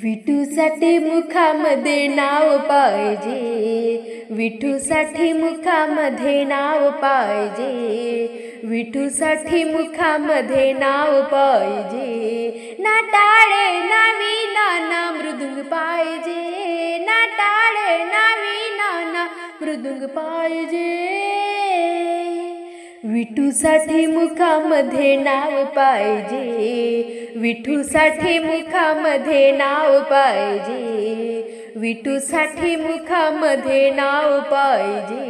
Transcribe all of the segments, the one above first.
विठूसाठी मुखामध्ये नाव पाहिजे, विठूसाठी मुखामध्ये नाव पाहिजे, विठूसाठी मुखामध्ये नाव पाहिजे। ना टाळे ना वीणा ना मृदुंग पाहिजे, ना टाळे ना वीणा ना मृदुंग पाहिजे। विठूसाठी मुखामध्ये नाव पाहिजे, विठूसाठी मुखामध्ये नाव पाहिजे, विठूसाठी मुखामध्ये नाव पाहिजे।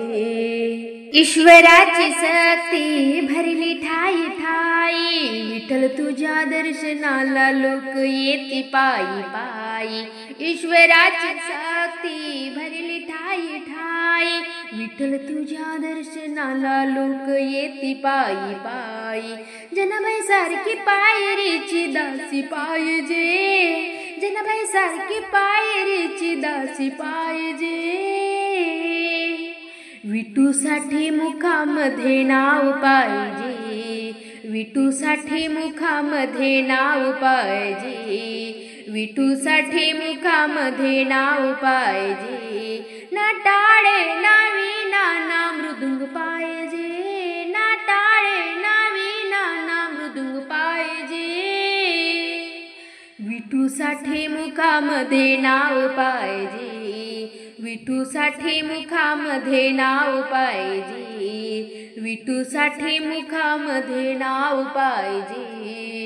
ईश्वराची शक्ती भरली ठाई ठाई, विठ्ठल तुझ्या दर्शनाला लोक येती पायी पायी। ईश्वराची शक्ती भरली ठाई ठाई, विठ्ठल तुझ्या दर्शनाला लोक येती पायी पायी। जनाबाई सारखी पायरीची दासी पाहिजे, जनाबाई सारखी पायरीची दासी पाहिजे। विठूसाठी मुखामध्ये नाव पाहिजे, विठूसाठी मुखामध्ये नाव पाहिजे, विठूसाठी मुखामध्ये नाव पाहिजे। ना टाळे ना वीणा ना मृदुंग पाहिजे, ना टाळे ना वीणा ना मृदुंग पाहिजे। विठूसाठी मुखामध्ये नाव पाहिजे, विठूसाठी मुखामध्ये नाव पाहिजे, विठूसाठी मुखामध्ये नाव पाहिजे।